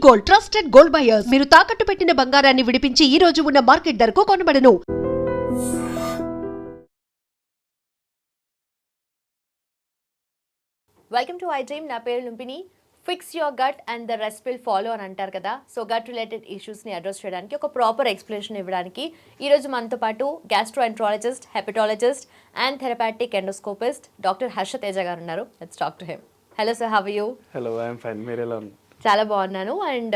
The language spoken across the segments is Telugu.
Gold, trusted gold buyers. మీరు తాకట్టు పెట్టిన బంగారాన్ని విడిపించి ఈ రోజు ఉన్న మార్కెట్ ధరకు కొనబడను. Welcome to I dream. నా పేరు Lumpini. Fix your gut and the rest will follow అని అంటారు కదా. సో గట్ రిలేటెడ్ ఇష్యూస్ని అడ్రస్ చేయడానికి ఒక ప్రాపర్ ఎక్స్ప్లెనేషన్ ఇవ్వడానికి ఈరోజు మనతో పాటు gastroenterologist, hepatologist and therapeutic endoscopist doctor Harsha Teja గారు ఉన్నారు. Let's talk to him. Hello sir, how are you? Hello, I'm fine. మీరు ఎలా ఉన్నారు? చాలా బాగున్నాను. అండ్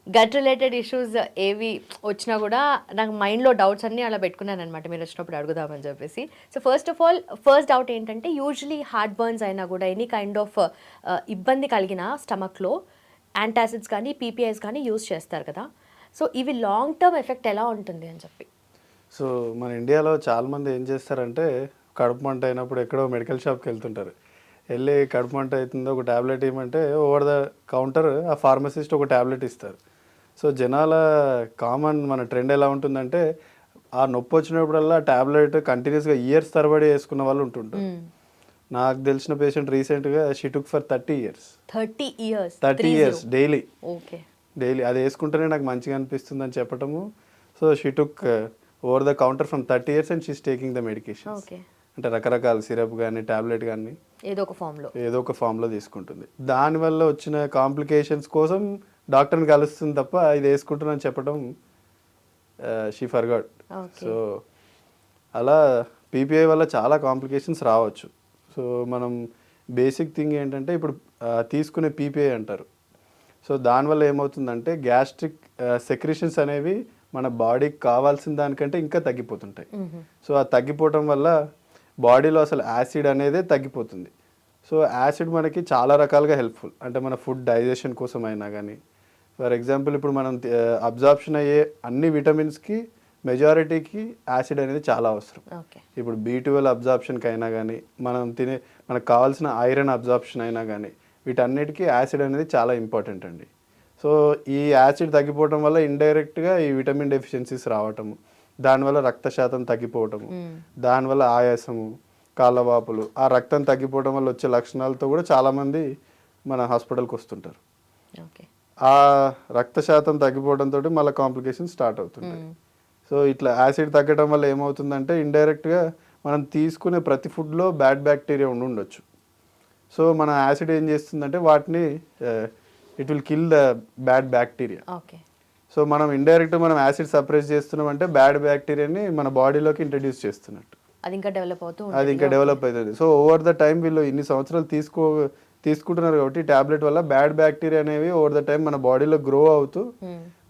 గట్ రిలేటెడ్ ఇష్యూస్ ఏవి వచ్చినా కూడా నాకు మైండ్లో డౌట్స్ అన్నీ అలా పెట్టుకున్నాను అనమాట, మీరు వచ్చినప్పుడు అడుగుదామని చెప్పేసి. So first of all, first doubt ఏంటంటే, యూజువలీ హార్ట్ బర్న్స్ అయినా కూడా ఎనీ కైండ్ ఆఫ్ ఇబ్బంది కలిగిన స్టమక్లో యాంటాసిడ్స్ కానీ పీపీఐస్ కానీ యూజ్ చేస్తారు కదా. సో ఇవి లాంగ్ టర్మ్ ఎఫెక్ట్ ఎలా ఉంటుంది అని చెప్పి. సో మన ఇండియాలో చాలామంది ఏం చేస్తారంటే, కడుపు మంట అయినప్పుడు ఎక్కడో మెడికల్ షాప్కి వెళ్తుంటారు. వెళ్ళి కడుపు మంట అవుతుందో ఒక ట్యాబ్లెట్ ఇవ్వమంటే ఓవర్ ద కౌంటర్ ఆ ఫార్మసిస్ట్ ఒక ట్యాబ్లెట్ ఇస్తారు. సో జనాల కామన్ మన ట్రెండ్ ఎలా ఉంటుందంటే, ఆ నొప్పి వచ్చినప్పుడల్లా ట్యాబ్లెట్ కంటిన్యూస్గా ఇయర్స్ తరబడి వేసుకున్న వాళ్ళు ఉంటుంటారు. నాకు తెలిసిన పేషెంట్ రీసెంట్గా she took for 30 years 30 years daily అది వేసుకుంటేనే నాకు మంచిగా అనిపిస్తుంది అని చెప్పటము. So she took over the counter from 30 years and she's taking the medication. అంటే రకరకాల సిరప్ కానీ ట్యాబ్లెట్ కానీ ఏదో ఒక ఫామ్లో తీసుకుంటుంది. దానివల్ల వచ్చిన కాంప్లికేషన్స్ కోసం డాక్టర్ని కలుస్తుంది తప్ప ఇది వేసుకుంటున్నాను చెప్పడం షీ ఫర్గాట్. సో అలా పీపీఐ వల్ల చాలా కాంప్లికేషన్స్ రావచ్చు. సో మనం బేసిక్ థింగ్ ఏంటంటే, ఇప్పుడు తీసుకునే పీపీఐ అంటారు. సో దానివల్ల ఏమవుతుందంటే, గ్యాస్ట్రిక్ సెక్రిషన్స్ అనేవి మన బాడీకి కావాల్సిన దానికంటే ఇంకా తగ్గిపోతుంటాయి. సో ఆ తగ్గిపోవటం వల్ల బాడీలో అసలు యాసిడ్ అనేదే తగ్గిపోతుంది. సో యాసిడ్ మనకి చాలా రకాలుగా హెల్ప్ఫుల్. అంటే మన ఫుడ్ డైజెషన్ కోసం అయినా కానీ, ఫర్ ఎగ్జాంపుల్ ఇప్పుడు మనం అబ్జార్ప్షన్ అయ్యే అన్ని విటమిన్స్కి మెజారిటీకి యాసిడ్ అనేది చాలా అవసరం. ఇప్పుడు B12 అబ్జార్ప్షన్కి అయినా కానీ, మనకు కావాల్సిన ఐరన్ అబ్జార్ప్షన్ అయినా కానీ, వీటన్నిటికీ యాసిడ్ అనేది చాలా ఇంపార్టెంట్ అండి. సో ఈ యాసిడ్ తగ్గిపోవటం వల్ల ఇండైరెక్ట్గా ఈ విటమిన్ డెఫిషియన్సీస్ రావటము, దానివల్ల రక్త శాతం తగ్గిపోవటము, దానివల్ల ఆయాసము, కాళ్ళవాపులు, ఆ రక్తం తగ్గిపోవడం వల్ల వచ్చే లక్షణాలతో కూడా చాలామంది మన హాస్పిటల్కి వస్తుంటారు. ఆ రక్త శాతం తగ్గిపోవడంతో మళ్ళీ కాంప్లికేషన్ స్టార్ట్ అవుతుంటాయి. సో ఇట్లా యాసిడ్ తగ్గడం వల్ల ఏమవుతుందంటే, ఇండైరెక్ట్గా మనం తీసుకునే ప్రతి ఫుడ్లో బ్యాడ్ బ్యాక్టీరియా ఉండొచ్చు. సో మన యాసిడ్ ఏం చేస్తుందంటే, వాటిని it will kill the bad bacteria. So మనం మనం యాసిడ్ సప్రెస్ చేస్తున్నాం అంటే బ్యాడ్ బ్యాక్టీరియాని మన బాడీలోకి ఇంట్రడ్యూస్ చేస్తున్నట్టు. అది ఇంకా డెవలప్ అవుతుంది. సో ఓవర్ ద టైం వీళ్ళు ఇన్ని సంవత్సరాలు తీసుకుంటున్నారు కాబట్టి ట్యాబ్లెట్ వల్ల బ్యాడ్ బ్యాక్టీరియా అనేవి ఓవర్ ద టైం మన బాడీలో గ్రో అవుతూ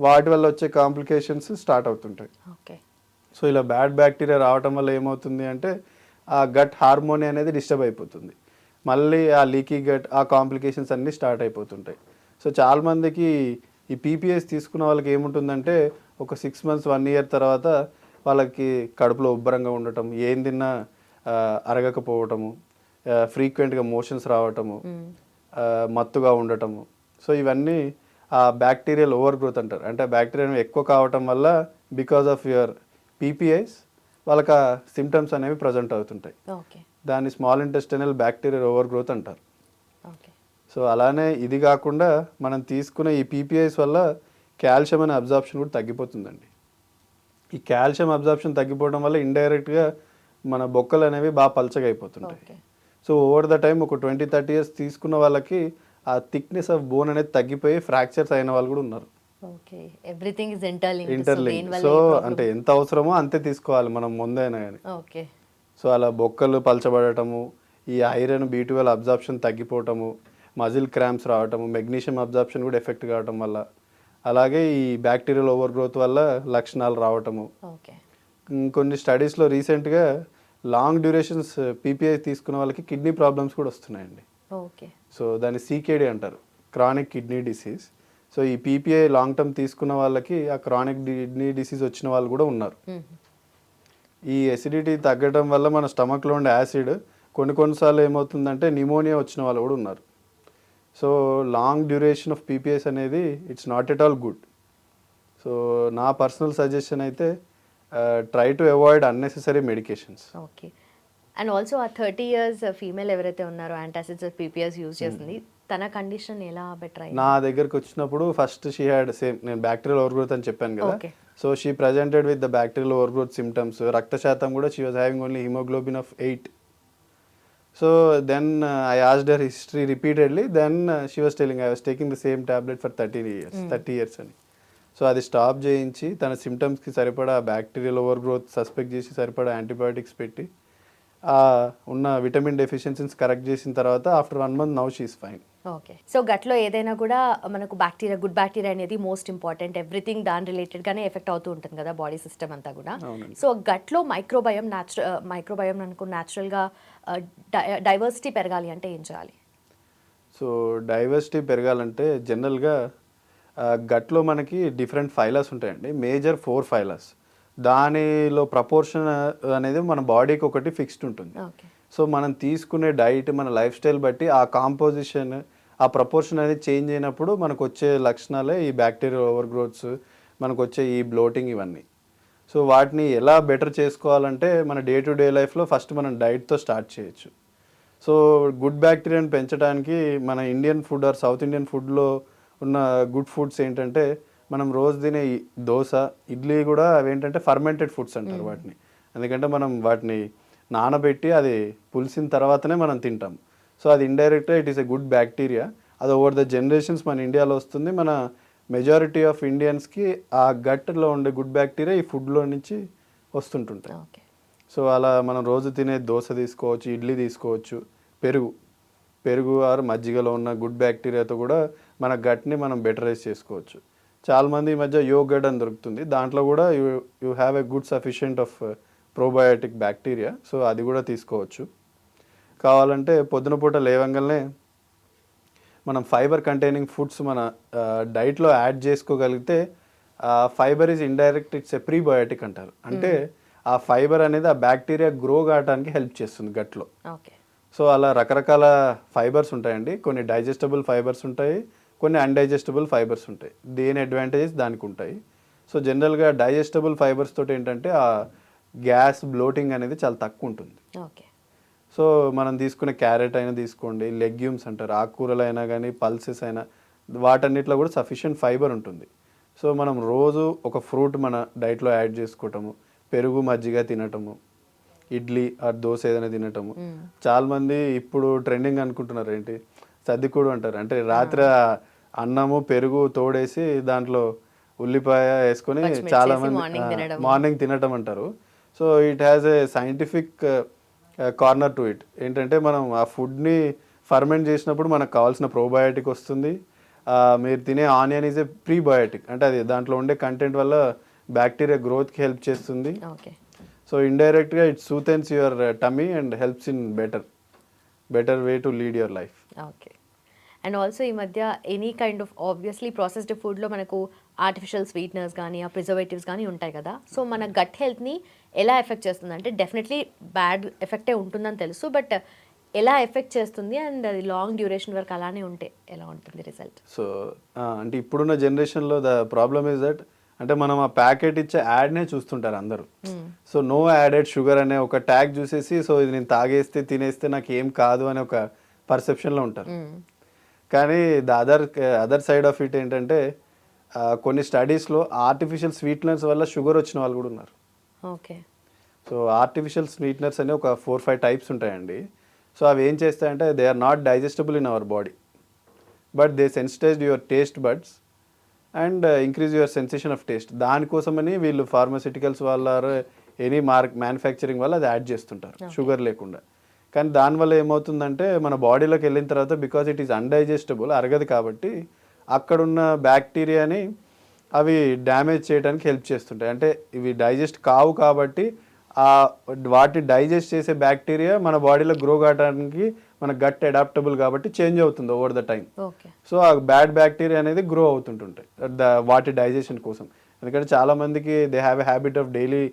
వాటి వల్ల వచ్చే కాంప్లికేషన్స్ స్టార్ట్ అవుతుంటాయి. సో ఇలా బ్యాడ్ బ్యాక్టీరియా రావటం వల్ల ఏమవుతుంది అంటే, ఆ గట్ హార్మోని అనేది డిస్టర్బ్ అయిపోతుంది. మళ్ళీ ఆ లీకీ గట్, ఆ కాంప్లికేషన్స్ అన్నీ స్టార్ట్ అయిపోతుంటాయి. సో చాలామందికి ఈ పీపీఎస్ తీసుకున్న వాళ్ళకి ఏముంటుందంటే, ఒక 6 months 1 year తర్వాత వాళ్ళకి కడుపులో ఉబ్బరంగా ఉండటం, ఏం తిన్నా అరగకపోవటము, ఫ్రీక్వెంట్గా మోషన్స్ రావటము, మత్తుగా ఉండటము. సో ఇవన్నీ ఆ బ్యాక్టీరియల్ ఓవర్ గ్రోత్ అంటారు. అంటే బ్యాక్టీరియా ఎక్కువ కావటం వల్ల బికాజ్ ఆఫ్ యువర్ పీపీఐస్ వాళ్ళకి ఆ సిమ్టమ్స్ అనేవి ప్రజెంట్ అవుతుంటాయి. దాన్ని small intestinal bacterial over growth అంటారు. సో అలానే ఇది కాకుండా మనం తీసుకునే ఈ పీపీఐస్ వల్ల కాల్షియం అనే అబ్జార్ప్షన్ కూడా తగ్గిపోతుందండి. ఈ కాల్షియం అబ్జార్ప్షన్ తగ్గిపోవడం వల్ల ఇండైరెక్ట్గా మన బొక్కలు అనేవి బాగా పలచగా అయిపోతుంటాయి. సో ఓవర్ ద టైం ఒక 20-30 years తీసుకున్న వాళ్ళకి ఆ థిక్నెస్ ఆఫ్ బోన్ అనేది తగ్గిపోయి ఫ్రాక్చర్స్ అయిన వాళ్ళు కూడా ఉన్నారు. ఇంటర్లింక్. సో అంటే ఎంత అవసరమో అంతే తీసుకోవాలి మనం ముందైనా కానీ. సో అలా బొక్కలు పలచబడటము, ఈ ఐరన్ B12 అబ్జార్ప్షన్ తగ్గిపోవటము, మజిల్ క్రాంప్స్ రావటము, మెగ్నీషియం అబ్జార్ప్షన్ కూడా ఎఫెక్ట్ కావటం వల్ల, అలాగే ఈ బ్యాక్టీరియల్ ఓవర్ గ్రోత్ వల్ల లక్షణాలు రావటము. కొన్ని స్టడీస్లో రీసెంట్గా లాంగ్ డ్యూరేషన్స్ పీపీఐ తీసుకున్న వాళ్ళకి కిడ్నీ ప్రాబ్లమ్స్ కూడా వస్తున్నాయండి. సో దాన్ని CKD అంటారు, క్రానిక్ కిడ్నీ డిసీజ్. సో ఈ పీపీఐ లాంగ్ టర్మ్ తీసుకున్న వాళ్ళకి ఆ క్రానిక్ కిడ్నీ డిసీజ్ వచ్చిన వాళ్ళు కూడా ఉన్నారు. ఈ ఎసిడిటీ తగ్గడం వల్ల మన స్టమక్లో ఉండే యాసిడ్ కొన్నిసార్లు ఏమవుతుందంటే నిమోనియా వచ్చిన వాళ్ళు కూడా ఉన్నారు. So long duration of PPIs అనేది it's not at all good. So నా పర్సనల్ సజెషన్ అయితే, try to avoid unnecessary medications. And also ఆ 30 years ఫీమేల్ ఎవరైతే ఉన్నారో యాంటాసిడ్స్ పీపీఎస్ యూజ్ చేస్తుంది, తన కండిషన్ ఎలా బెటర్ అయింది? నా దగ్గరకు వచ్చినప్పుడు ఫస్ట్ షీ హ్యాడ్ సేమ్, నేను బ్యాక్టీరియల్ ఓవర్ గ్రోత్ అని చెప్పాను కదా. Okay. So she presented with the bacterial overgrowth symptoms. రక్త శాతం కూడా she was having only haemoglobin of 8. So then I asked her history repeatedly. Then she was telling I was taking the same tablet for 30 years అని. సో అది స్టాప్ చేయించి తన సిమ్టమ్స్కి సరిపడా బ్యాక్టీరియల్ ఓవర్ గ్రోత్ సస్పెక్ట్ చేసి సరిపడా యాంటీబయాటిక్స్ పెట్టి ఉన్న విటమిన్ డెఫిషియన్సీస్ కరెక్ట్ చేసిన తర్వాత after 1 month now she is fine. Okay. So గట్లో ఏదైనా కూడా మనకు బ్యాక్టీరియా, గుడ్ బ్యాక్టీరియా అనేది మోస్ట్ ఇంపార్టెంట్. ఎవ్రీథింగ్ దాని రిలేటెడ్గానే ఎఫెక్ట్ అవుతూ ఉంటుంది కదా బాడీ సిస్టమ్ అంతా కూడా. సో గట్లో మైక్రోబయం అనుకో న్యాచురల్గా డైవర్సిటీ పెరగాలి అంటే ఏం చేయాలి? సో డైవర్సిటీ పెరగాలంటే జనరల్గా గట్లో మనకి డిఫరెంట్ ఫైలస్ ఉంటాయండి. మేజర్ 4 ఫైలస్. దానిలో ప్రపోర్షన్ అనేది మన బాడీకి ఒకటి ఫిక్స్డ్ ఉంటుంది. ఓకే. సో మనం తీసుకునే డైట్, మన లైఫ్ స్టైల్ బట్టి ఆ కాంపోజిషన్, ఆ ప్రపోర్షన్ అనేది చేంజ్ అయినప్పుడు మనకు వచ్చే లక్షణాలే ఈ బ్యాక్టీరియల్ ఓవర్ గ్రోత్స్, మనకు వచ్చే ఈ బ్లోటింగ్ ఇవన్నీ. సో వాటిని ఎలా బెటర్ చేసుకోవాలంటే మన డే టు డే లైఫ్లో ఫస్ట్ మనం డైట్తో స్టార్ట్ చేయొచ్చు. సో గుడ్ బ్యాక్టీరియాని పెంచడానికి మన Indian food or South Indian ఫుడ్లో ఉన్న గుడ్ ఫుడ్స్ ఏంటంటే, మనం రోజు తినే దోశ, ఇడ్లీ కూడా అవేంటంటే ఫర్మెంటెడ్ ఫుడ్స్ అంటారు వాటిని. ఎందుకంటే మనం వాటిని నానబెట్టి అది పులిసిన తర్వాతనే మనం తింటాం. సో అది ఇండైరెక్ట్గా it is a good bacteria. అది ఓవర్ ద జనరేషన్స్ మన ఇండియాలో వస్తుంది. మన మెజారిటీ ఆఫ్ ఇండియన్స్కి ఆ గట్లో ఉండే గుడ్ బ్యాక్టీరియా ఈ ఫుడ్లో నుంచి వస్తుంటుంటాయి. ఓకే. సో అలా మనం రోజు తినే దోశ తీసుకోవచ్చు, ఇడ్లీ తీసుకోవచ్చు, పెరుగు ఆర్ మజ్జిగలో ఉన్న గుడ్ బ్యాక్టీరియాతో కూడా మన గట్ని మనం బెటరైజ్ చేసుకోవచ్చు. చాలామంది ఈ మధ్య యోగర్ట్ అని దొరుకుతుంది, దాంట్లో కూడా you have a good sufficient of probiotic bacteria. So అది కూడా తీసుకోవచ్చు. కావాలంటే పొద్దున పూట లేవంగానే మనం ఫైబర్ కంటైనింగ్ ఫుడ్స్ మన డైట్లో యాడ్ చేసుకోగలిగితే, fibre is indirect, it's a prebiotic అంటారు. అంటే ఆ ఫైబర్ అనేది ఆ బ్యాక్టీరియా గ్రో కావడానికి హెల్ప్ చేస్తుంది గట్లో. ఓకే. సో అలా రకరకాల ఫైబర్స్ ఉంటాయండి. కొన్ని డైజెస్టబుల్ ఫైబర్స్ ఉంటాయి, కొన్ని అన్డైజెస్టబుల్ ఫైబర్స్ ఉంటాయి. దేని అడ్వాంటేజెస్ దానికి ఉంటాయి. సో జనరల్గా డైజెస్టబుల్ ఫైబర్స్ తోటి ఏంటంటే ఆ గ్యాస్, బ్లోటింగ్ అనేది చాలా తక్కువ ఉంటుంది. ఓకే. సో మనం తీసుకునే క్యారెట్ అయినా తీసుకోండి, లెగ్యూమ్స్ అంటారు, ఆకుకూరలు అయినా కానీ, పల్సెస్ అయినా, వాటన్నిటిలో కూడా సఫిషియెంట్ ఫైబర్ ఉంటుంది. సో మనం రోజు ఒక ఫ్రూట్ మన డైట్లో యాడ్ చేసుకోవటము, పెరుగు మజ్జిగ తినటము, ఇడ్లీ ఆ దోశ ఏదైనా తినటము. చాలామంది ఇప్పుడు ట్రెండింగ్ అనుకుంటున్నారు ఏంటి, సర్దికూడు అంటారు. అంటే రాత్రి అన్నము పెరుగు తోడేసి దాంట్లో ఉల్లిపాయ వేసుకొని చాలామంది మార్నింగ్ తినటం అంటారు. So it has a scientific corner to it. ఏంటంటే మనం ఆ ఫుడ్ని ఫర్మెంట్ చేసినప్పుడు మనకు కావాల్సిన ప్రోబయాటిక్ వస్తుంది. మీరు తినే ఆనియన్ ఈజ్ ఏ ప్రీబయాటిక్, అంటే అది దాంట్లో ఉండే కంటెంట్ వల్ల బ్యాక్టీరియా గ్రోత్కి హెల్ప్ చేస్తుంది. ఓకే. సో ఇండైరెక్ట్గా it soothens your tummy and helps in better way to lead your life. Okay. And also ఈ మధ్య any kind of obviously processed ఫుడ్లో మనకు ఆర్టిఫిషియల్ స్వీట్నర్స్ కానీ ఆ ప్రిజర్వేటివ్స్ కానీ ఉంటాయి కదా. సో మన గట్ హెల్త్ని ఎలా ఎఫెక్ట్ చేస్తుంది అంటే, డెఫినెట్లీ బ్యాడ్ ఎఫెక్టే ఉంటుందని తెలుసు, బట్ ఎలా ఎఫెక్ట్ చేస్తుంది అండ్ అది లాంగ్ డ్యూరేషన్ వరకు అలానే ఉంటే ఎలా ఉంటుంది రిజల్ట్? సో అంటే ఇప్పుడున్న జనరేషన్లో ద ప్రాబ్లమ్ ఈజ్ దట్, అంటే మనం ఆ ప్యాకెట్ ఇచ్చే యాడ్నే చూస్తుంటారు అందరూ. సో నో యాడెడ్ షుగర్ అనే ఒక ట్యాగ్ చూసేసి, సో ఇది నేను తాగేస్తే తినేస్తే నాకు ఏం కాదు అనే ఒక పర్సెప్షన్లో ఉంటారు. కానీ the other side of it ఏంటంటే, కొన్ని స్టడీస్లో ఆర్టిఫిషియల్ స్వీట్నర్స్ వల్ల షుగర్ వచ్చిన వాళ్ళు కూడా ఉన్నారు. ఓకే. సో ఆర్టిఫిషియల్ స్వీట్నర్స్ అనే ఒక 4-5 టైప్స్ ఉంటాయండి. సో అవి ఏం చేస్తాయంటే, they are not digestible in our body, but they sensitized your taste buds and increase your sensation of taste. దానికోసమని వీళ్ళు ఫార్మాసిటికల్స్ వల్ల ఎనీ మ్యానుఫ్యాక్చరింగ్ వల్ల అది యాడ్ చేస్తుంటారు షుగర్ లేకుండా. కానీ దానివల్ల ఏమవుతుందంటే, మన బాడీలోకి వెళ్ళిన తర్వాత బికాజ్ ఇట్ ఈస్ అన్డైజెస్టబుల్, అరగదు కాబట్టి అక్కడున్న బ్యాక్టీరియాని అవి డ్యామేజ్ చేయడానికి హెల్ప్ చేస్తుంటాయి. అంటే ఇవి డైజెస్ట్ కావు కాబట్టి వాటిని డైజెస్ట్ చేసే బ్యాక్టీరియా మన బాడీలో గ్రో కావడానికి మన గట్ అడాప్టబుల్ కాబట్టి చేంజ్ అవుతుంది ఓవర్ ద టైం. సో ఆ బ్యాడ్ బ్యాక్టీరియా అనేది గ్రో అవుతుంటుంటాయి వాటి డైజెషన్ కోసం. ఎందుకంటే చాలా మందికి they have a habit of daily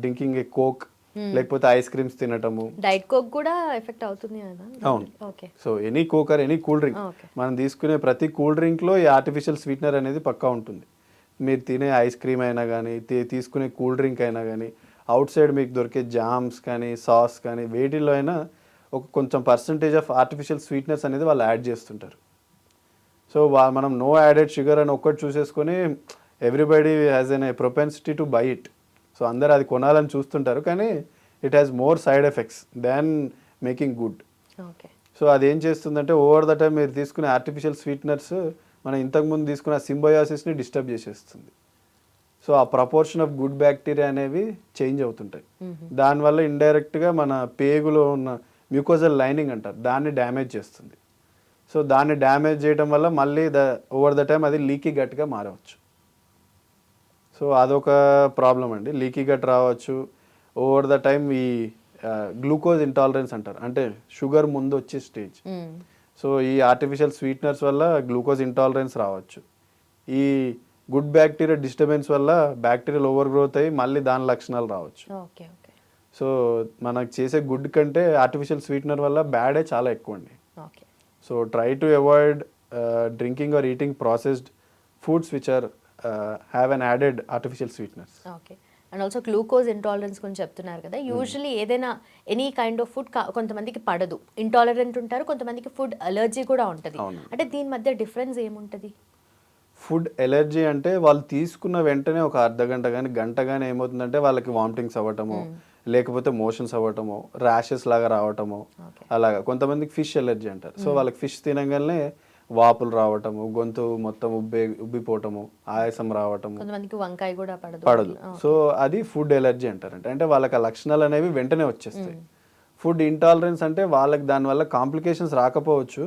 drinking A coke, లేకపోతే ఐస్ క్రీమ్స్ తినటము. డైట్ కోక్ కూడా ఎఫెక్ట్ అవుతుంది కదా? అవును. Okay. So any coke or any cool drink, మనం తీసుకునే ప్రతి కూల్ డ్రింక్లో ఈ ఆర్టిఫిషియల్ స్వీట్నర్ అనేది పక్కా ఉంటుంది. మీరు తినే ఐస్ క్రీమ్ అయినా కానీ, తీసుకునే కూల్ డ్రింక్ అయినా కానీ, అవుట్ సైడ్ మీకు దొరికే జామ్స్ కానీ, సాస్ కానీ, వేటిల్లో అయినా ఒక కొంచెం పర్సంటేజ్ ఆఫ్ ఆర్టిఫిషియల్ స్వీట్నెస్ అనేది వాళ్ళు యాడ్ చేస్తుంటారు. సో మనం నో యాడెడ్ షుగర్ అని ఒక్కటి చూసేసుకొని everybody has an a propensity to buy it. So అందరు అది కొనాలని చూస్తుంటారు, కానీ it has more side effects than making good. Okay. So అదేం చేస్తుందంటే ఓవర్ ద టైం మీరు తీసుకునే ఆర్టిఫిషియల్ స్వీట్నర్స్ మనం ఇంతకుముందు తీసుకున్న సింబయోసిస్ని డిస్టర్బ్ చేసేస్తుంది. సో ఆ ప్రపోర్షన్ ఆఫ్ గుడ్ బ్యాక్టీరియా అనేవి చేంజ్ అవుతుంటాయి. దానివల్ల ఇండైరెక్ట్గా మన పేగులో ఉన్న మ్యూకోజల్ లైనింగ్ అంటారు, దాన్ని డ్యామేజ్ చేస్తుంది. సో దాన్ని డ్యామేజ్ చేయడం వల్ల మళ్ళీ ఓవర్ ద టైం అది లీకీ గట్గా మారవచ్చు. సో అదొక ప్రాబ్లం అండి, లీకీ గట్ రావచ్చు. ఓవర్ ద టైం ఈ గ్లూకోజ్ ఇంటాలరెన్స్ అంటారు, అంటే షుగర్ ముందు వచ్చే స్టేజ్. సో ఈ ఆర్టిఫిషియల్ స్వీట్నర్స్ వల్ల గ్లూకోజ్ ఇంటాలరెన్స్ రావచ్చు. ఈ గుడ్ బ్యాక్టీరియా డిస్టర్బెన్స్ వల్ల బ్యాక్టీరియల్ ఓవర్ గ్రోత్ అయ్యి మళ్ళీ దాని లక్షణాలు రావచ్చు. ఓకే. ఓకే. సో మనకు చేసే గుడ్ కంటే ఆర్టిఫిషియల్ స్వీట్నర్ వల్ల బ్యాడే చాలా ఎక్కువ అండి. Okay. So try to avoid drinking or eating processed foods which are have an added artificial sweeteners. Okay. And also glucose intolerance గురించి చెప్తున్నారు కదా, యూజువలీ ఏదైనా ఎనీ కైండ్ ఆఫ్ ఫుడ్ కొంతమందికి పడదు, ఇంటాలరెంట్ ఉంటారు, కొంతమందికి ఫుడ్ అలర్జీ కూడా ఉంటుంది. అంటే దీని మధ్య డిఫరెన్స్ ఏముంటుంది? ఫుడ్ ఎలర్జీ అంటే వాళ్ళు తీసుకున్న వెంటనే ఒక అర్ధగంట కానీ గంట కానీ ఏమవుతుందంటే వాళ్ళకి వామిటింగ్స్ అవ్వటము, లేకపోతే మోషన్స్ అవ్వటము, ర్యాషెస్ లాగా రావటము, అలాగా. కొంతమందికి ఫిష్ ఎలర్జీ అంటారు. సో వాళ్ళకి ఫిష్ తినగానే వాపులు రావటము, గొంతు మొత్తం ఉబ్బిపోవటము, ఆయాసం రావటము, కొంతమందికి వంకాయ కూడా పడదు. సో అది ఫుడ్ ఎలర్జీ అంటారంట. అంటే వాళ్ళకి ఆ లక్షణాలు అనేవి వెంటనే వచ్చేస్తాయి. ఫుడ్ ఇంటాలరెన్స్ అంటే వాళ్ళకి దానివల్ల కాంప్లికేషన్స్ రాకపోవచ్చు,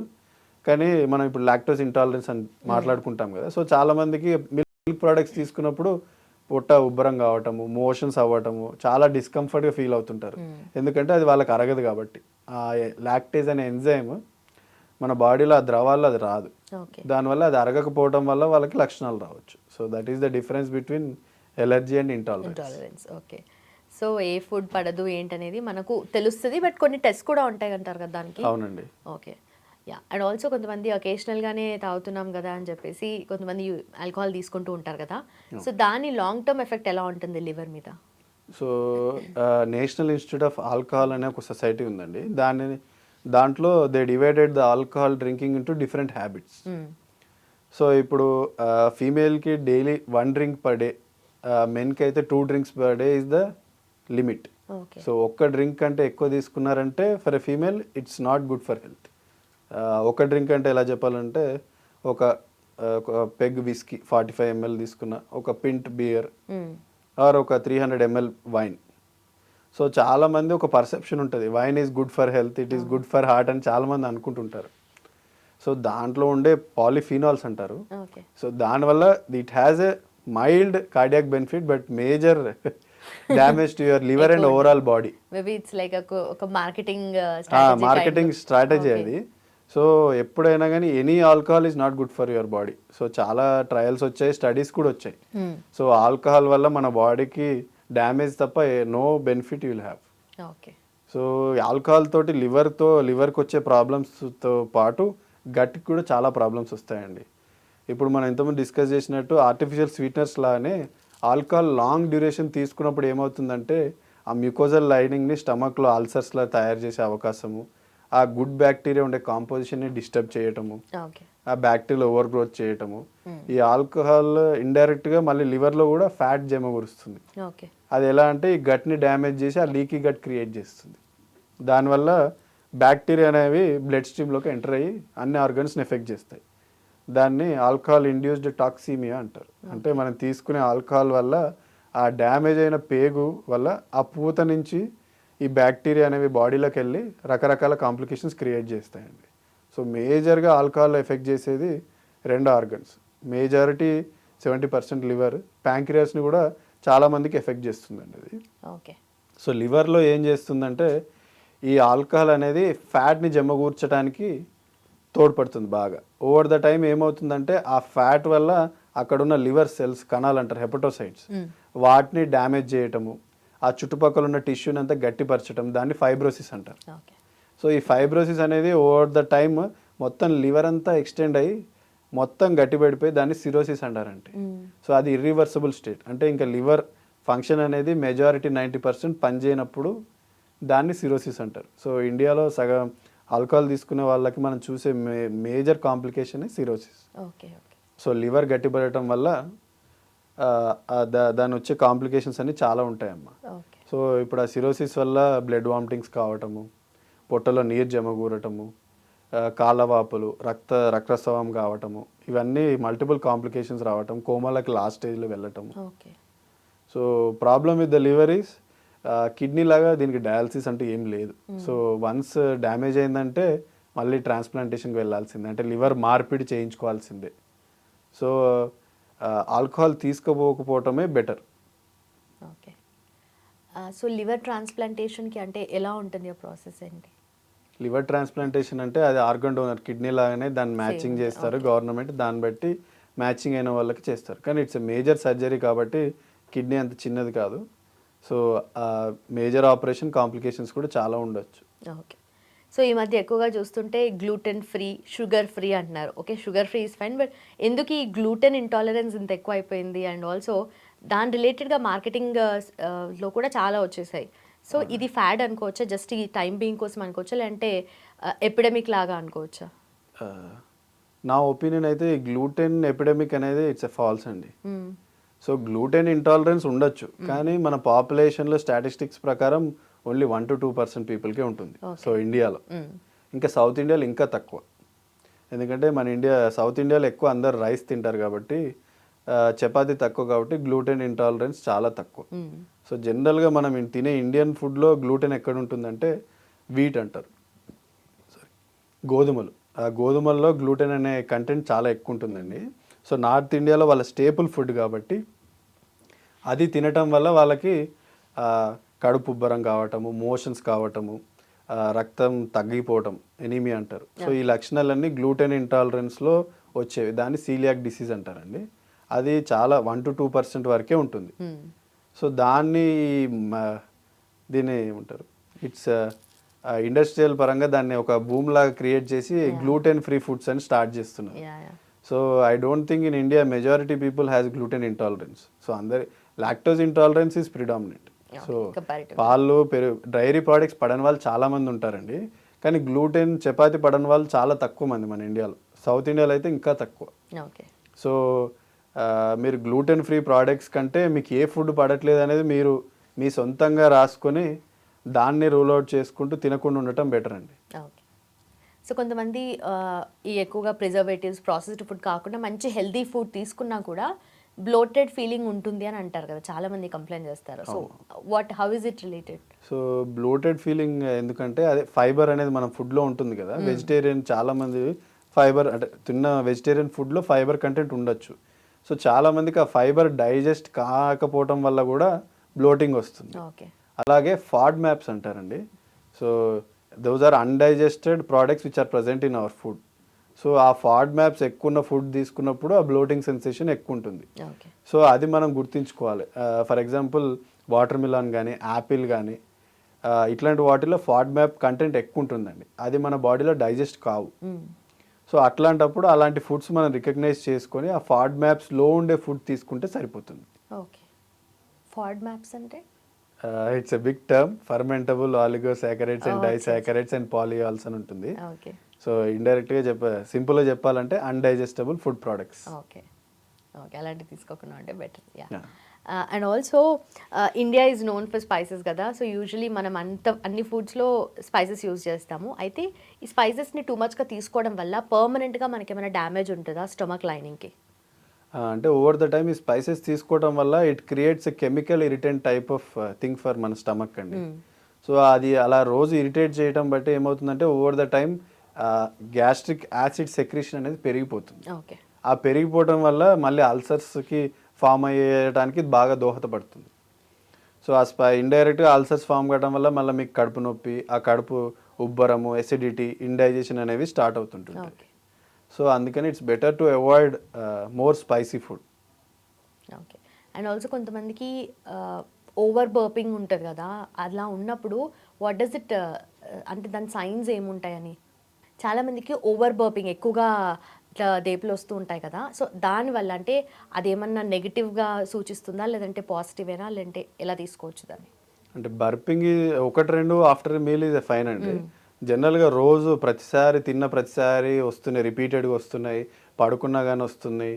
కానీ మనం ఇప్పుడు లాక్టోస్ ఇంటాలరెన్స్ అని మాట్లాడుకుంటాం కదా. సో చాలా మందికి మిల్క్ ప్రోడక్ట్స్ తీసుకున్నప్పుడు పొట్ట ఉబ్బరం కావటము, మోషన్స్ అవ్వటము, చాలా డిస్కంఫర్ట్గా ఫీల్ అవుతుంటారు. ఎందుకంటే అది వాళ్ళకి అరగదు కాబట్టి. ఆ లాక్టేజ్ అనే ఎంజైమ్ మన బాడీలో ఆ ద్రవాల్లో అది రాదు, దానివల్ల అది అరగకపోవడం వల్ల వాళ్ళకి లక్షణాలు రావచ్చు. So that is the difference between allergy and intolerance. Okay. So A food పడదు ఏంటనేది మనకు తెలుస్తుంది, బట్ కొన్ని టెస్ట్ కూడా ఉంటాయి అంటారు కదా దానికి. అవునండి. ఓకే. యా. అండ్ ఆల్సో కొంతమంది ఒకేషనల్గానే తాగుతున్నాం కదా అని చెప్పేసి కొంతమంది ఆల్కహాల్ తీసుకుంటూ ఉంటారు కదా. సో దాని లాంగ్ టర్మ్ ఎఫెక్ట్ ఎలా ఉంటుంది లివర్ మీద? So national institute of alcohol అనే ఒక సొసైటీ ఉందండి. దాంట్లో they divided the alcohol drinking into different habits. So ఇప్పుడు ఫీమేల్కి డైలీ 1 డ్రింక్ పర్ డే, మెన్కి అయితే 2 drinks per day is the limit. So ఒక్క డ్రింక్ కంటే ఎక్కువ తీసుకున్నారంటే for a female it's not good for health. ఒక డ్రింక్ అంటే ఎలా చెప్పాలంటే ఒక పెగ్ విస్కీ 45 ml తీసుకున్న, ఒక పింట్ బియర్ ఆర్ ఒక 300 ml వైన్. సో చాలామంది ఒక పర్సెప్షన్ ఉంటుంది, wine is good for health, it is good for heart అని చాలామంది అనుకుంటుంటారు. సో దాంట్లో ఉండే పాలిఫినాల్స్ అంటారు. సో దానివల్ల it has a mild cardiac benefit but major damage to your liver and overall body. Maybe it's like ఒక మార్కెటింగ్ స్ట్రాటజీ అది. సో ఎప్పుడైనా కానీ any alcohol is not good for your body. So చాలా ట్రయల్స్ వచ్చాయి, స్టడీస్ కూడా వచ్చాయి. సో ఆల్కహాల్ వల్ల మన బాడీకి డ్యామేజ్ తప్ప no benefit you will have. Okay. So alcohol తోటి లివర్కి వచ్చే ప్రాబ్లమ్స్తో పాటు గట్కి కూడా చాలా ప్రాబ్లమ్స్ వస్తాయండి. ఇప్పుడు మనం ఇంతకుముందు డిస్కస్ చేసినట్టు ఆర్టిఫిషియల్ స్వీట్నర్స్ లానే ఆల్కహాల్ లాంగ్ డ్యూరేషన్ తీసుకున్నప్పుడు ఏమవుతుందంటే ఆ మ్యూకోజల్ లైనింగ్ని స్టమక్లో అల్సర్స్లా తయారు చేసే అవకాశము, ఆ గుడ్ బ్యాక్టీరియా ఉండే కాంపోజిషన్ని డిస్టర్బ్ చేయటము, ఆ బ్యాక్టీరియా ఓవర్ గ్రోత్ చేయటము. ఈ ఆల్కహాల్ ఇండైరెక్ట్గా మళ్ళీ లివర్లో కూడా ఫ్యాట్ జమగూరుస్తుంది. అది ఎలా అంటే ఈ గట్ని డ్యామేజ్ చేసి ఆ లీకీ గట్ క్రియేట్ చేస్తుంది. దానివల్ల బ్యాక్టీరియా అనేవి బ్లడ్ స్ట్రీమ్లోకి ఎంటర్ అయ్యి అన్ని ఆర్గన్స్ని ఎఫెక్ట్ చేస్తాయి. దాన్ని ఆల్కహాల్ ఇండ్యూస్డ్ టాక్సీమియా అంటారు. అంటే మనం తీసుకునే ఆల్కహాల్ వల్ల ఆ డ్యామేజ్ అయిన పేగు వల్ల ఆ పూత నుంచి ఈ బ్యాక్టీరియా అనేవి బాడీలోకి వెళ్ళి రకరకాల కాంప్లికేషన్స్ క్రియేట్ చేస్తాయండి. సో మేజర్గా ఆల్కహాల్ ఎఫెక్ట్ చేసేది 2 ఆర్గన్స్, మేజారిటీ 70% లివర్, ప్యాంక్రియాస్ని కూడా చాలామందికి ఎఫెక్ట్ చేస్తుందండి అది. ఓకే. సో లివర్లో ఏం చేస్తుందంటే ఈ ఆల్కహాల్ అనేది ఫ్యాట్ని జమ్మగూర్చడానికి తోడ్పడుతుంది బాగా. ఓవర్ ద టైం ఏమవుతుందంటే ఆ ఫ్యాట్ వల్ల అక్కడున్న లివర్ సెల్స్, కణాలు అంటారు హెపటోసైట్స్, వాటిని డ్యామేజ్ చేయటము, ఆ చుట్టుపక్కల ఉన్న టిష్యూని అంతా గట్టిపరచడం, దాన్ని ఫైబ్రోసిస్ అంటారు. సో ఈ ఫైబ్రోసిస్ అనేది ఓవర్ ద టైమ్ మొత్తం లివర్ అంతా ఎక్స్టెండ్ అయ్యి మొత్తం గట్టిపడిపోయి దాన్ని సిరోసిస్ అంటారంటే. సో అది ఇర్రివర్సిబుల్ స్టేట్. అంటే ఇంకా లివర్ ఫంక్షన్ అనేది మెజారిటీ 90% పనిచేయనప్పుడు దాన్ని సిరోసిస్ అంటారు. సో ఇండియాలో సగం ఆల్కహాల్ తీసుకునే వాళ్ళకి మనం చూసే major complication cirrhosis. Okay okay so liver గట్టిపడటం వల్ల దాని వచ్చే కాంప్లికేషన్స్ అన్ని చాలా ఉంటాయమ్మా. ఓకే సో ఇప్పుడు ఆ సిరోసిస్ వల్ల బ్లడ్ వామిటింగ్స్ కావటము, పొట్టలో నీరు జమగూరటము, కాళ్ళవాపులు, రక్తస్రావం కావటము, ఇవన్నీ మల్టిపుల్ కాంప్లికేషన్స్ రావటం, కోమాలకి లాస్ట్ స్టేజ్లో వెళ్ళటము. Okay so problem with the liver is kidney లాగా దీనికి డయాలసిస్ అంటే ఏం లేదు. సో వన్స్ డ్యామేజ్ అయిందంటే మళ్ళీ ట్రాన్స్ప్లాంటేషన్కి వెళ్ళాల్సిందే, అంటే లివర్ మార్పిడి చేయించుకోవాల్సిందే. సో ఆల్కహాల్ తీసుకోపోకపోవటమే బెటర్. ఓకే సో లివర్ ట్రాన్స్ప్లాంటేషన్కి అంటే ఎలా ఉంటుంది ఆ ప్రాసెస్ ఏంటి? లివర్ ట్రాన్స్ప్లాంటేషన్ అంటే అది ఆర్గన్ డోనర్, కిడ్నీ లాగానే దాన్ని మ్యాచింగ్ చేస్తారు గవర్నమెంట్, దాన్ని బట్టి మ్యాచింగ్ అయిన వాళ్ళకి చేస్తారు. కానీ ఇట్స్ మేజర్ సర్జరీ కాబట్టి కిడ్నీ అంత చిన్నది కాదు. సో మేజర్ ఆపరేషన్ కాంప్లికేషన్స్ కూడా చాలా ఉండొచ్చు. ఓకే సో ఈ మధ్య ఎక్కువగా చూస్తుంటే గ్లూటెన్ ఫ్రీ, షుగర్ ఫ్రీ అంటున్నారు. Okay sugar free is fine, but ఎందుకు ఈ గ్లూటెన్ ఇంటాలరెన్స్ ఇంత ఎక్కువ అయిపోయింది? అండ్ ఆల్సో దాని రిలేటెడ్గా మార్కెటింగ్ లో కూడా చాలా వచ్చేసాయి. సో ఇది ఫ్యాడ్ అనుకోవచ్చా, జస్ట్ ఈ టైం బీయింగ్ కోసం అనుకోవచ్చా, లేదంటే ఎపిడమిక్ లాగా అనుకోవచ్చా? నా ఒపీనియన్ అయితే గ్లూటెన్ ఎపిడమిక్ అనేది ఇట్స్ ఎ ఫాల్స్ అండి. సో గ్లూటెన్ ఇంటాలరెన్స్ ఉండొచ్చు, కానీ మన పాపులేషన్లో స్టాటిస్టిక్స్ ప్రకారం ఓన్లీ 1 to 2% పీపుల్కే ఉంటుంది. సో ఇండియాలో, ఇంకా సౌత్ ఇండియాలో ఇంకా తక్కువ. ఎందుకంటే మన సౌత్ ఇండియాలో ఎక్కువ అందరు రైస్ తింటారు కాబట్టి, చపాతీ తక్కువ కాబట్టి గ్లూటెన్ ఇంటాలరెన్స్ చాలా తక్కువ. సో జనరల్గా మనం తినే ఇండియన్ ఫుడ్లో గ్లూటెన్ ఎక్కడ ఉంటుందంటే వీట్ అంటారు, గోధుమలు. ఆ గోధుమల్లో గ్లూటెన్ అనే కంటెంట్ చాలా ఎక్కువ ఉంటుందండి. సో నార్త్ ఇండియాలో వాళ్ళ స్టేపుల్ ఫుడ్ కాబట్టి అది తినటం వల్ల వాళ్ళకి కడుపు ఉబ్బరం కావటము, మోషన్స్ కావటము, రక్తం తగ్గిపోవటం, ఎనీమియా అంటారు. సో ఈ లక్షణాలన్నీ గ్లూటెన్ ఇంటాలరెన్స్లో వచ్చేవి. దాన్ని సీలియాక్ డిసీజ్ అంటారండి. అది చాలా 1 to 2% వరకే ఉంటుంది. సో దీన్ని ఏమంటారు, ఇట్స్ ఇండస్ట్రియల్ పరంగా దాన్ని ఒక భూమి లాగా క్రియేట్ చేసి గ్లూటెన్ ఫ్రీ ఫుడ్స్ అని స్టార్ట్ చేస్తున్నారు. So I don't think in India majority people has gluten intolerance. So lactose intolerance is predominant. So పాలు, పెరుగు, డైరీ ప్రోడక్ట్స్ పడని వాళ్ళు చాలా మంది ఉంటారండి, కానీ గ్లూటెన్, చపాతీ పడని వాళ్ళు చాలా తక్కువ మంది మన ఇండియాలో. సౌత్ ఇండియాలో అయితే ఇంకా తక్కువ. సో మీరు గ్లూటెన్ ఫ్రీ ప్రోడక్ట్స్ కంటే మీకు ఏ ఫుడ్ పడట్లేదు అనేది మీరు మీ సొంతంగా రాసుకొని దాన్ని రూల్ అవుట్ చేసుకుంటూ తినకుండా ఉండటం బెటర్ అండి. ఓకే సో కొంతమంది ఈ ఎక్కువగా ప్రిజర్వేటివ్స్, ప్రాసెస్డ్ ఫుడ్ కాకుండా మంచి హెల్దీ ఫుడ్ తీసుకున్నా కూడా బ్లోటెడ్ ఫీలింగ్ ఉంటుంది అని అంటారు కదా, చాలా మంది కంప్లైంట్ చేస్తారు. So how is it related? So bloated feeling ఎందుకంటే అదే ఫైబర్ అనేది మన ఫుడ్లో ఉంటుంది కదా. వెజిటేరియన్ చాలా మంది ఫైబర్ అంటే తిన్న వెజిటేరియన్ ఫుడ్లో ఫైబర్ కంటెంట్ ఉండొచ్చు. సో చాలా మందికి ఆ ఫైబర్ డైజెస్ట్ కాకపోవటం వల్ల కూడా బ్లోటింగ్ వస్తుంది. ఓకే అలాగే ఫాడ్ మ్యాప్స్ అంటారండి. So those are undigested products which are present in our food. So ఆ ఫాడ్ మ్యాప్స్ ఎక్కువ ఉన్న ఫుడ్ తీసుకున్నప్పుడు ఆ బ్లోటింగ్ సెన్సేషన్ ఎక్కువ ఉంటుంది. సో అది మనం గుర్తుంచుకోవాలి. ఫర్ ఎగ్జాంపుల్ వాటర్ మిలాన్ కానీ, యాపిల్ కానీ, ఇట్లాంటి వాటిలో ఫాడ్ మ్యాప్ కంటెంట్ ఎక్కువ ఉంటుందండి. అది మన బాడీలో డైజెస్ట్ కావు. సో అట్లాంటప్పుడు అలాంటి ఫుడ్స్ మనం రికగ్నైజ్ చేసుకొని ఆ ఫాడ్ మ్యాప్స్ లో ఉండే ఫుడ్ తీసుకుంటే సరిపోతుంది. ఓకే ఫాడ్ మ్యాప్స్ అంటే it's a big term. Fermentable oligosaccharides and disaccharides and polyols అని ఉంటుంది. సో ఇండైరెక్ట్గా సింపుల్గా చెప్పాలంటే undigestible food products. Okay okay అలాంటివి తీసుకోకుండా ఉంటే better. And also India is known for spices కదా. సో యూజువలీ మనం అన్ని ఫుడ్స్లో స్పైసెస్ యూజ్ చేస్తాము. అయితే ఈ స్పైసెస్ని టూ మచ్గా తీసుకోవడం వల్ల పర్మనెంట్గా మనకి ఏమైనా డ్యామేజ్ ఉంటుందా స్టమక్ లైనింగ్కి? అంటే ఓవర్ ద టైమ్ ఈ స్పైసెస్ తీసుకోవడం వల్ల it creates a chemical irritant type of thing for మన స్టమక్ అండి. సో అది అలా రోజు ఇరిటేట్ చేయడం బట్టి ఏమవుతుందంటే over the time gastric acid secretion అనేది పెరిగిపోతుంది. ఆ పెరిగిపోవడం వల్ల మళ్ళీ అల్సర్స్కి ఫామ్ అయ్యేయడానికి బాగా దోహదపడుతుంది. సో ఆ ఇండైరెక్ట్గా అల్సర్స్ ఫామ్ కావడం వల్ల మళ్ళీ మీకు కడుపు నొప్పి, ఆ కడుపు ఉబ్బరము, ఎసిడిటీ, ఇండైజెషన్ అనేవి స్టార్ట్ అవుతుంటుంది. సో అందుకని it's better to avoid more spicy food. Okay and also కొంతమందికి ఓవర్ బర్పింగ్ ఉంటుంది కదా, అలా ఉన్నప్పుడు వాట్ డస్ ఇట్ అంటే దాని సైన్స్ ఏముంటాయని? చాలామందికి ఓవర్ బర్పింగ్ ఎక్కువగా ఇట్లా దేపులు వస్తూ ఉంటాయి కదా. సో దానివల్ల అంటే అదేమన్నా నెగిటివ్గా సూచిస్తుందా, లేదంటే పాజిటివేనా, లేదంటే ఎలా తీసుకోవచ్చు దాన్ని? అంటే బర్పింగ్ ఒకటి రెండు ఆఫ్టర్ మీల్ ఇస్ ఫైన్ అండి. జనరల్గా రోజు ప్రతిసారి తిన్న ప్రతిసారి వస్తున్నాయి, రిపీటెడ్గా వస్తున్నాయి, పడుకున్నా కానీ వస్తున్నాయి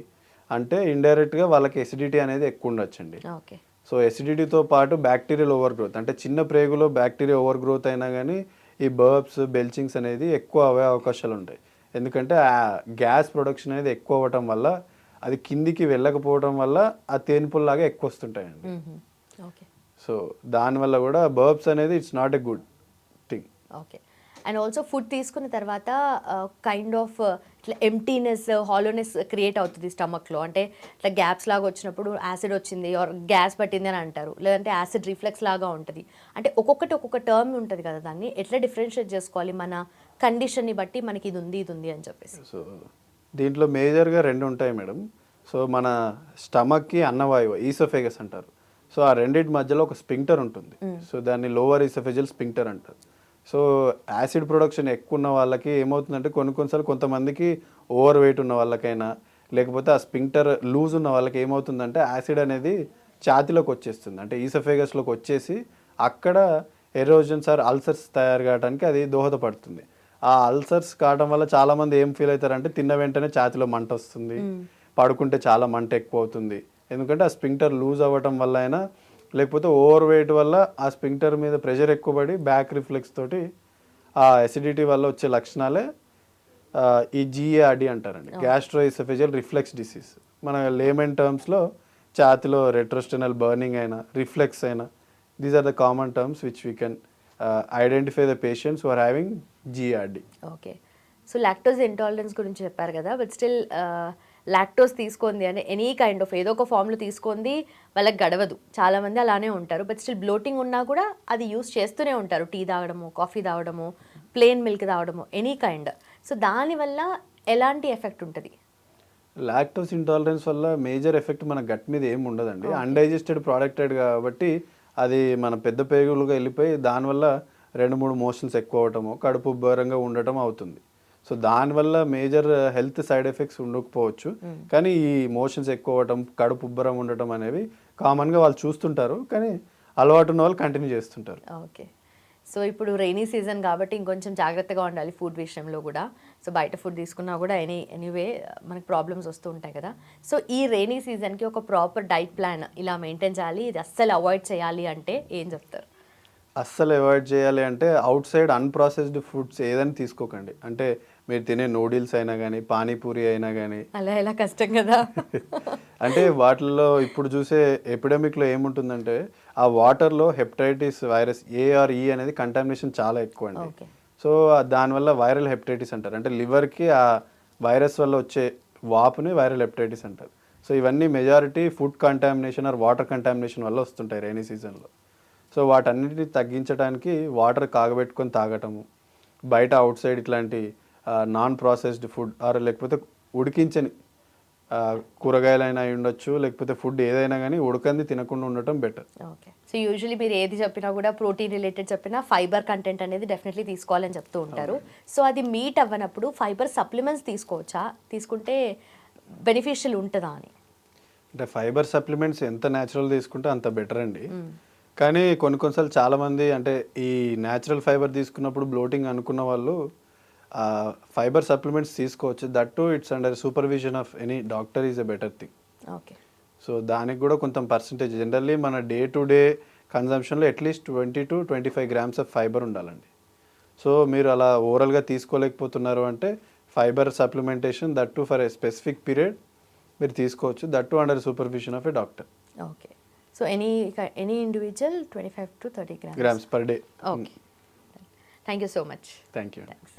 అంటే ఇండైరెక్ట్గా వాళ్ళకి ఎసిడిటీ అనేది ఎక్కువ ఉండొచ్చండి. ఓకే. సో ఎసిడిటీతో పాటు బ్యాక్టీరియల్ ఓవర్ గ్రోత్, అంటే చిన్న ప్రేగులో బ్యాక్టీరియా ఓవర్ గ్రోత్ అయినా కానీ ఈ బర్బ్స్ బెల్చింగ్స్ అనేది ఎక్కువ అవే అవకాశాలు ఉంటాయి. ఎందుకంటే ఆ గ్యాస్ ప్రొడక్షన్ అనేది ఎక్కువ అవ్వటం వల్ల అది కిందికి వెళ్ళకపోవడం వల్ల ఆ తేన్పుల్లాగా ఎక్కువ వస్తుంటాయండి. ఓకే. సో దానివల్ల కూడా బర్బ్స్ అనేది it's not a good thing. Okay. And also food తీసుకున్న తర్వాత కైండ్ ఆఫ్ ఇట్లా ఎంప్టీనెస్, హాలోనెస్ క్రియేట్ అవుతుంది స్టమక్లో. అంటే ఇట్లా గ్యాప్స్ లాగా వచ్చినప్పుడు యాసిడ్ వచ్చింది ఆర్ గ్యాస్ పట్టింది అని అంటారు, లేదంటే యాసిడ్ రిఫ్లెక్స్ లాగా ఉంటుంది. అంటే ఒక్కొక్కటి ఒక్కొక్క టర్మ్ ఉంటుంది కదా, దాన్ని ఎట్లా డిఫరెన్షియేట్ చేసుకోవాలి మన కండిషన్ని బట్టి మనకి ఇది ఉంది అని చెప్పేసి? సో దీంట్లో మేజర్గా రెండు ఉంటాయి మేడం. సో మన స్టమక్కి అన్నవాయువు ఈసోఫేగస్ అంటారు. సో ఆ రెండింటి మధ్యలో ఒక స్పింక్టర్ ఉంటుంది. సో దాన్ని లోవర్ ఈసోఫేజియల్ స్పింక్టర్ అంటారు. సో యాసిడ్ ప్రొడక్షన్ ఎక్కువ ఉన్న వాళ్ళకి ఏమవుతుందంటే కొన్నిసార్లు కొంతమందికి ఓవర్ వెయిట్ ఉన్న వాళ్ళకైనా లేకపోతే ఆ స్పింక్టర్ లూజ్ ఉన్న వాళ్ళకి ఏమవుతుందంటే యాసిడ్ అనేది ఛాతీలోకి వచ్చేస్తుంది, అంటే ఈసోఫేగస్లోకి వచ్చేసి అక్కడ ఎరోజన్స్ ఆర్ అల్సర్స్ తయారు కావడానికి అది దోహదపడుతుంది. ఆ అల్సర్స్ కావడం వల్ల చాలామంది ఏం ఫీల్ అవుతారంటే తిన్న వెంటనే ఛాతీలో మంట వస్తుంది, పడుకుంటే చాలా మంట ఎక్కువ అవుతుంది. ఎందుకంటే ఆ స్పింక్టర్ లూజ్ అవ్వటం వల్ల అయినా లేకపోతే ఓవర్ వెయిట్ వల్ల ఆ స్పింక్టర్ మీద ప్రెషర్ ఎక్కువ పడి బ్యాక్ రిఫ్లెక్స్ తోటి ఆ ఎసిడిటీ వల్ల వచ్చే లక్షణాలే ఈ GARD అంటారండి, గ్యాస్ట్రోఇసోఫేజియల్ రిఫ్లెక్స్ డిసీజ్. మన లేమన్ టర్మ్స్లో ఛాతీలో రెట్రోస్టెనల్ బర్నింగ్ అయినా రిఫ్లెక్స్ అయినా, these are the common terms which we can identify the patients who are having GARD. Okay. So lactose intolerance గురించి చెప్పారు కదా, బట్ స్టిల్ లాక్టోజ్ తీసుకుంది అంటే ఎనీ కైండ్ ఆఫ్ ఏదో ఒక ఫామ్లో తీసుకుంది వాళ్ళకి గడవదు, చాలామంది అలానే ఉంటారు. బట్ స్టిల్ బ్లోటింగ్ ఉన్నా కూడా అది యూస్ చేస్తూనే ఉంటారు, టీ తాగడము, కాఫీ తాగడము, ప్లెయిన్ మిల్క్ తాగడము, ఎనీ కైండ్. సో దానివల్ల ఎలాంటి ఎఫెక్ట్ ఉంటుంది? లాక్టోస్ ఇంటాలరెన్స్ వల్ల మేజర్ ఎఫెక్ట్ మన గట్ మీద ఏమి ఉండదండి. అన్డైజెస్టెడ్ ప్రోడక్టెడ్ కాబట్టి అది మన పెద్ద పేగులుగా వెళ్ళిపోయి దానివల్ల 2-3 మోషన్స్ ఎక్కువ అవటము, కడుపు ఉబ్బరంగా ఉండటం అవుతుంది. సో దానివల్ల మేజర్ హెల్త్ సైడ్ ఎఫెక్ట్స్ ఉండకపోవచ్చు, కానీ ఈ మోషన్స్ ఎక్కువ అవ్వటం, కడుపు ఉబ్బరం ఉండటం అనేవి కామన్గా వాళ్ళు చూస్తుంటారు, కానీ అలవాటు ఉన్న వాళ్ళు కంటిన్యూ చేస్తుంటారు. ఓకే. సో ఇప్పుడు రైనీ సీజన్ కాబట్టి ఇంకొంచెం జాగ్రత్తగా ఉండాలి ఫుడ్ విషయంలో కూడా. సో బయట ఫుడ్ తీసుకున్నా కూడా ఎనీవే మనకు ప్రాబ్లమ్స్ వస్తూ ఉంటాయి కదా. సో ఈ రైనీ సీజన్కి ఒక ప్రాపర్ డైట్ ప్లాన్ ఇలా మెయింటైన్ చేయాలి, ఇది అస్సలు అవాయిడ్ చేయాలి అంటే ఏం చెప్తారు? అస్సలు అవాయిడ్ చేయాలి అంటే అవుట్ సైడ్ అన్ప్రాసెస్డ్ ఫుడ్స్ ఏదైనా తీసుకోకండి. అంటే మీరు తినే నూడిల్స్ అయినా కానీ, పానీపూరి అయినా కానీ, అలా ఎలా కష్టం కదా. అంటే వాటిల్లో ఇప్పుడు చూసే ఎపిడమిక్లో ఏముంటుందంటే ఆ వాటర్లో హెపటైటిస్ వైరస్ ARE అనేది కంటామినేషన్ చాలా ఎక్కువ అండి. ఓకే. సో దానివల్ల వైరల్ హెపటైటిస్ అంటారు, అంటే లివర్కి ఆ వైరస్ వల్ల వచ్చే వాపుని వైరల్ హెపటైటిస్ అంటారు. సో ఇవన్నీ majority food contamination or water contamination వల్ల వస్తుంటాయి రైనీ సీజన్లో. సో వాటన్నిటిని తగ్గించడానికి వాటర్ కాగబెట్టుకొని తాగటము, బయట అవుట్ సైడ్ ఇట్లాంటి నాన్ ప్రాసెస్డ్ ఫుడ్ ఆర్ లేకపోతే ఉడికించని కూరగాయలైనా అయి ఉండొచ్చు, లేకపోతే ఫుడ్ ఏదైనా కానీ ఉడకంది తినకుండా ఉండటం బెటర్. ఓకే. సో యూజువలీ మీరు ఏది చెప్పినా కూడా ప్రోటీన్ రిలేటెడ్ చెప్పినా ఫైబర్ కంటెంట్ అనేది డెఫినెట్లీ తీసుకోవాలని చెప్తూ ఉంటారు. సో అది మీట్ అవ్వనప్పుడు ఫైబర్ సప్లిమెంట్స్ తీసుకోవచ్చా, తీసుకుంటే బెనిఫిషియల్ ఉంటుందా అని? అంటే ఫైబర్ సప్లిమెంట్స్ ఎంత న్యాచురల్ తీసుకుంటే అంత బెటర్ అండి. కానీ కొన్నిసార్లు చాలామంది అంటే ఈ న్యాచురల్ ఫైబర్ తీసుకున్నప్పుడు బ్లోటింగ్ అనుకున్న వాళ్ళు ఫైబర్ సప్లిమెంట్స్ తీసుకోవచ్చు. That too it's under supervision of any doctor is a better thing. Okay. So దానికి కూడా కొంత పర్సంటేజ్ జనరల్లీ మన డే టు డే కన్జంప్షన్లో at least 20 to 25 grams of fibre ఉండాలండి. సో మీరు అలా ఓవరాల్గా తీసుకోలేకపోతున్నారు అంటే fibre supplementation that too for a specific period మీరు తీసుకోవచ్చు, that too under supervision of a doctor. Okay. So any individual 25 to 30 grams per day. Okay. Thank you so much. Thank you. Thanks.